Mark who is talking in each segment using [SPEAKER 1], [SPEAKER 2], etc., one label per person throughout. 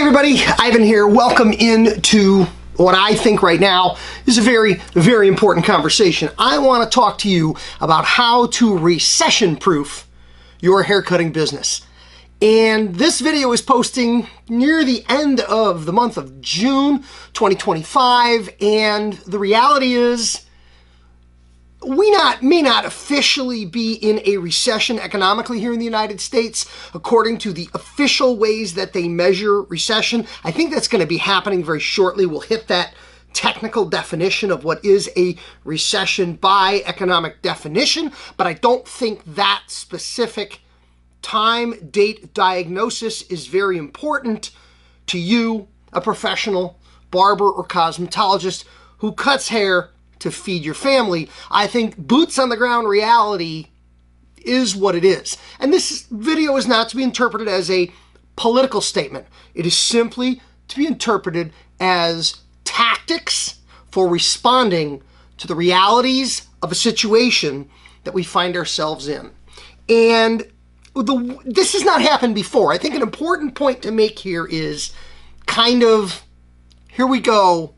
[SPEAKER 1] everybody, Ivan here. Welcome into what I think right now is a very, very important conversation. I want to talk to you about how to recession-proof your haircutting business. And this video is posting near the end of the month of June 2025, and the reality is we may not officially be in a recession economically here in the United States, according to the official ways that they measure recession. I think that's going to be happening very shortly. We'll hit that technical definition of what is a recession by economic definition, but I don't think that specific time, date, diagnosis is very important to you, a professional barber or cosmetologist who cuts hair to feed your family. I think boots on the ground reality is what it is. And this video is not to be interpreted as a political statement. It is simply to be interpreted as tactics for responding to the realities of a situation that we find ourselves in. And this has not happened before. I think an important point to make here is kind of, here we go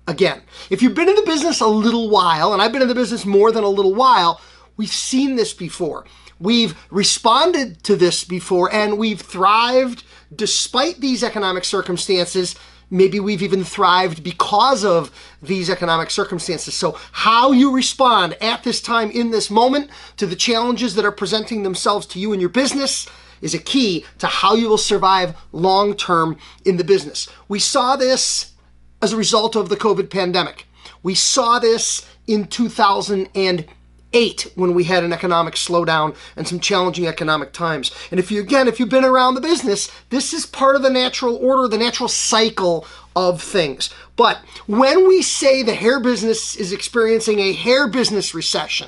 [SPEAKER 1] again. If you've been in the business a little while, and I've been in the business more than a little while, we've seen this before. We've responded to this before, and we've thrived despite these economic circumstances. Maybe we've even thrived because of these economic circumstances. So how you respond at this time in this moment to the challenges that are presenting themselves to you and your business is a key to how you will survive long-term in the business. We saw this as a result of the COVID pandemic. We saw this in 2008 when we had an economic slowdown and some challenging economic times. And if you've been around the business, this is part of the natural order, the natural cycle of things. But when we say the hair business is experiencing a hair business recession,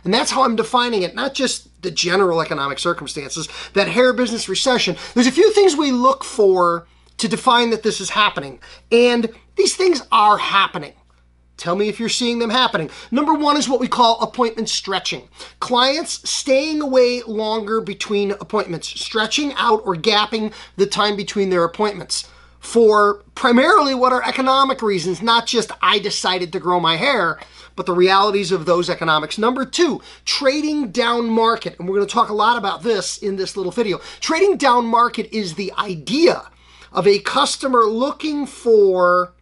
[SPEAKER 1] and that's how I'm defining it, not just the general economic circumstances, that hair business recession, there's a few things we look for to define that this is happening. And these things are happening. Tell me if you're seeing them happening. Number one is what we call appointment stretching. Clients staying away longer between appointments, stretching out or gapping the time between their appointments for primarily what are economic reasons, not just I decided to grow my hair, but the realities of those economics. Number two, trading down market. And we're going to talk a lot about this in this little video. Trading down market is the idea of a customer looking for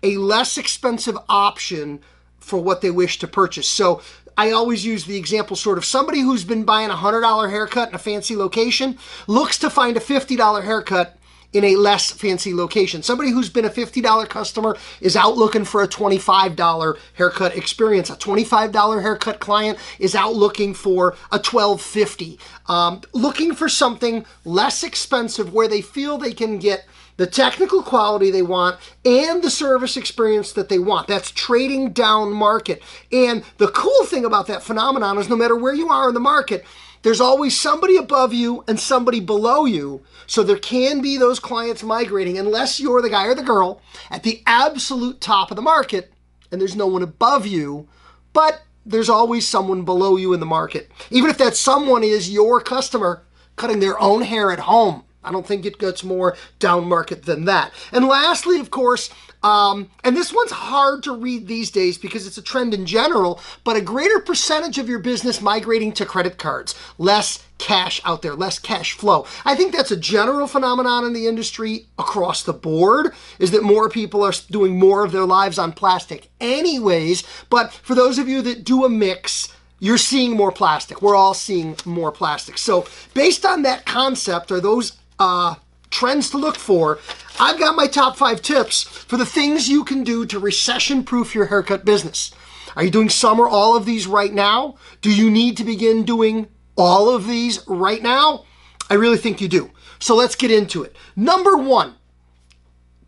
[SPEAKER 1] a less expensive option for what they wish to purchase. So I always use the example sort of somebody who's been buying a $100 haircut in a fancy location looks to find a $50 haircut in a less fancy location. Somebody who's been a $50 customer is out looking for a $25 haircut experience. A $25 haircut client is out looking for a $12.50. Looking for something less expensive where they feel they can get the technical quality they want and the service experience that they want. That's trading down market. And the cool thing about that phenomenon is no matter where you are in the market, there's always somebody above you and somebody below you. So there can be those clients migrating unless you're the guy or the girl at the absolute top of the market and there's no one above you, but there's always someone below you in the market. Even if that someone is your customer cutting their own hair at home. I don't think it gets more down market than that. And lastly, of course, and this one's hard to read these days because it's a trend in general, but a greater percentage of your business migrating to credit cards, less cash out there, less cash flow. I think that's a general phenomenon in the industry across the board, is that more people are doing more of their lives on plastic anyways. But for those of you that do a mix, you're seeing more plastic. We're all seeing more plastic. So based on that concept, are those trends to look for, I've got my top 5 tips for the things you can do to recession-proof your haircut business. Are you doing some or all of these right now? Do you need to begin doing all of these right now? I really think you do. So let's get into it. Number 1,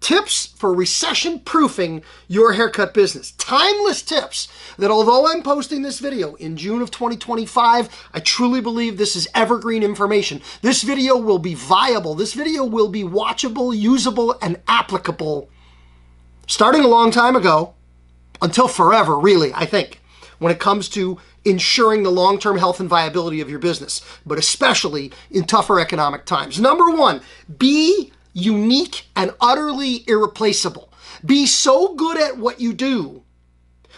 [SPEAKER 1] tips for recession-proofing your haircut business. Timeless tips that although I'm posting this video in June of 2025, I truly believe this is evergreen information. This video will be viable. This video will be watchable, usable, and applicable starting a long time ago until forever, really, I think, when it comes to ensuring the long-term health and viability of your business, but especially in tougher economic times. Number 1, be unique and utterly irreplaceable. Be so good at what you do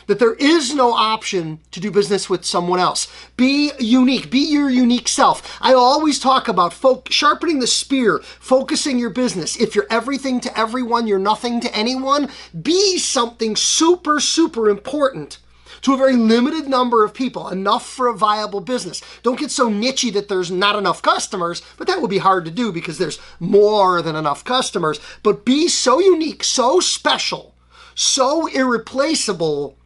[SPEAKER 1] that there is no option to do business with someone else. Be unique. Be your unique self. I always talk about sharpening the spear, focusing your business. If you're everything to everyone, you're nothing to anyone. Be something super, super important to a very limited number of people, enough for a viable business. Don't get so nichey that there's not enough customers, but that would be hard to do because there's more than enough customers. But be so unique, so special, so irreplaceable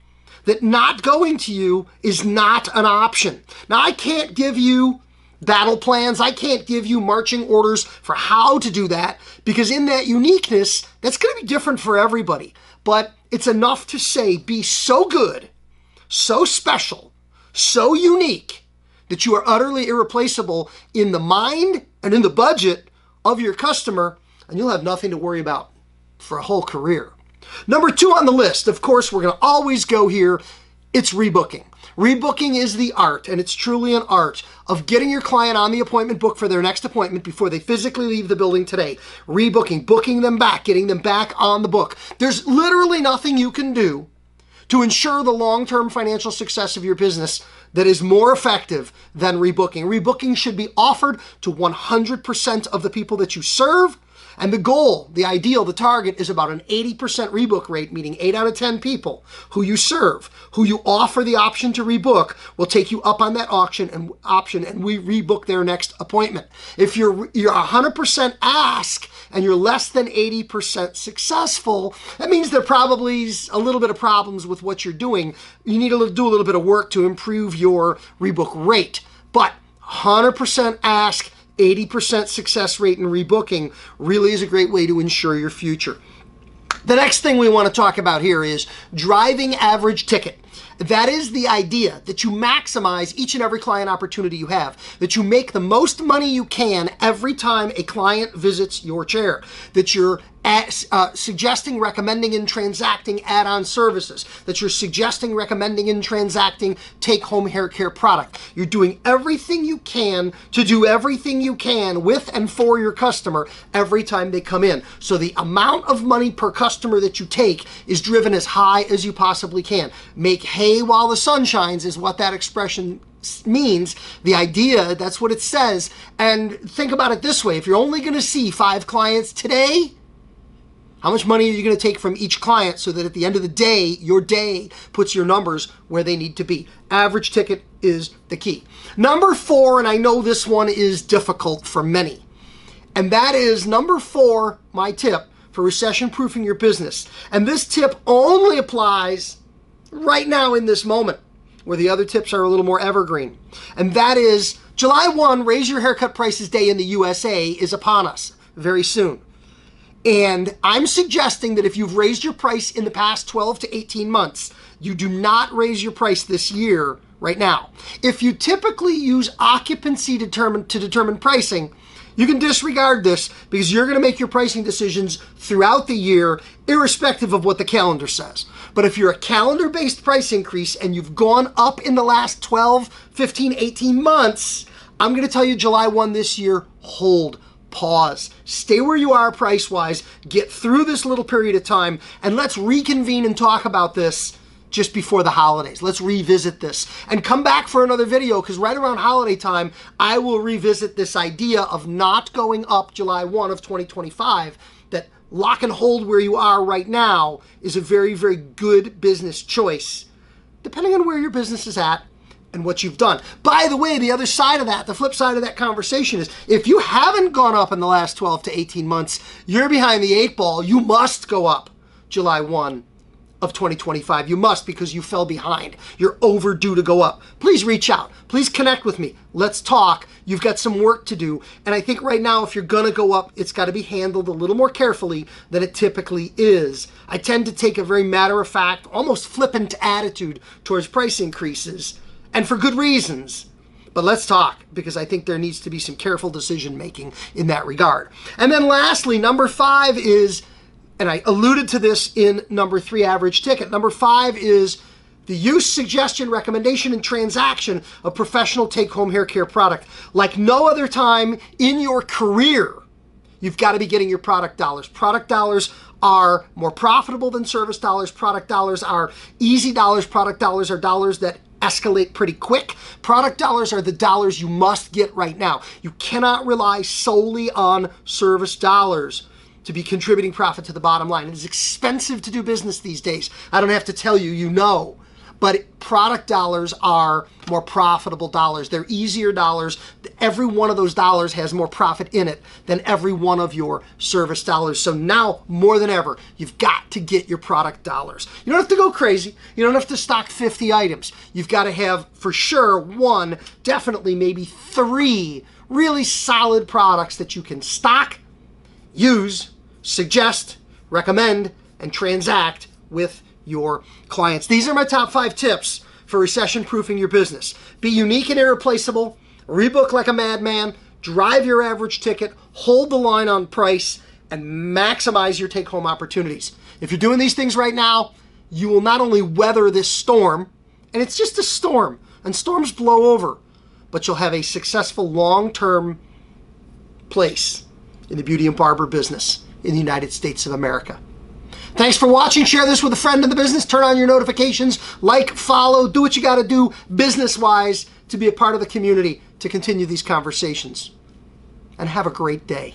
[SPEAKER 1] that not going to you is not an option. Now, I can't give you battle plans. I can't give you marching orders for how to do that because in that uniqueness, that's going to be different for everybody. But it's enough to say, be so good, so special, so unique that you are utterly irreplaceable in the mind and in the budget of your customer, and you'll have nothing to worry about for a whole career. Number 2 on the list, of course, we're going to always go here. It's rebooking. Rebooking is the art, and it's truly an art, of getting your client on the appointment book for their next appointment before they physically leave the building today. Rebooking, booking them back, getting them back on the book. There's literally nothing you can do to ensure the long-term financial success of your business that is more effective than rebooking. Rebooking should be offered to 100% of the people that you serve. And the goal, the ideal, the target is about an 80% rebook rate, meaning 8 out of 10 people who you serve, who you offer the option to rebook, will take you up on that option and we rebook their next appointment. If you're 100% ask and you're less than 80% successful, that means there probably is a little bit of problems with what you're doing. You need to do a little bit of work to improve your rebook rate. But 100% ask, 80% success rate in rebooking really is a great way to ensure your future. The next thing we want to talk about here is driving average ticket. That is the idea that you maximize each and every client opportunity you have, that you make the most money you can every time a client visits your chair, that you're suggesting, recommending, and transacting add-on services, that you're suggesting, recommending, and transacting take-home hair care product. You're doing everything you can to do everything you can with and for your customer every time they come in. So the amount of money per customer that you take is driven as high as you possibly can. Make hay while the sun shines is what that expression means. The idea, that's what it says. And think about it this way. If you're only going to see 5 clients today, how much money are you going to take from each client so that at the end of the day, your day puts your numbers where they need to be? Average ticket is the key. Number 4, and I know this one is difficult for many, and that is number 4, my tip for recession-proofing your business. And this tip only applies right now in this moment, where the other tips are a little more evergreen. And that is July 1, Raise Your Haircut Prices Day in the USA is upon us very soon. And I'm suggesting that if you've raised your price in the past 12 to 18 months, you do not raise your price this year right now. If you typically use occupancy to determine pricing, you can disregard this because you're going to make your pricing decisions throughout the year, irrespective of what the calendar says. But if you're a calendar-based price increase and you've gone up in the last 12, 15, 18 months, I'm going to tell you July 1 this year, hold. Pause, stay where you are price-wise, get through this little period of time, and let's reconvene and talk about this just before the holidays. Let's revisit this and come back for another video because right around holiday time, I will revisit this idea of not going up July 1 of 2025, that lock and hold where you are right now is a very, very good business choice, depending on where your business is at and what you've done. By the way, the other side of that, the flip side of that conversation is if you haven't gone up in the last 12 to 18 months, you're behind the 8 ball. You must go up July 1 of 2025. You must, because you fell behind. You're overdue to go up. Please reach out. Please connect with me. Let's talk. You've got some work to do. And I think right now, if you're going to go up, it's got to be handled a little more carefully than it typically is. I tend to take a very matter-of-fact, almost flippant attitude towards price increases, and for good reasons. But let's talk, because I think there needs to be some careful decision making in that regard. And then lastly, number 5 is, and I alluded to this in number 3, average ticket. Number 5 is the use, suggestion, recommendation, and transaction of professional take-home hair care product. Like no other time in your career, you've got to be getting your product dollars. Product dollars are more profitable than service dollars. Product dollars are easy dollars. Product dollars are dollars that escalate pretty quick. Product dollars are the dollars you must get right now. You cannot rely solely on service dollars to be contributing profit to the bottom line. It is expensive to do business these days. I don't have to tell you, you know. But product dollars are more profitable dollars. They're easier dollars. Every one of those dollars has more profit in it than every one of your service dollars. So now, more than ever, you've got to get your product dollars. You don't have to go crazy. You don't have to stock 50 items. You've got to have, for sure, one, definitely maybe 3 really solid products that you can stock, use, suggest, recommend, and transact with your clients. These are my top 5 tips for recession-proofing your business. Be unique and irreplaceable, rebook like a madman, drive your average ticket, hold the line on price, and maximize your take-home opportunities. If you're doing these things right now, you will not only weather this storm, and it's just a storm, and storms blow over, but you'll have a successful long-term place in the beauty and barber business in the United States of America. Thanks for watching. Share this with a friend in the business. Turn on your notifications. Like, follow, do what you got to do business-wise to be a part of the community to continue these conversations. And have a great day.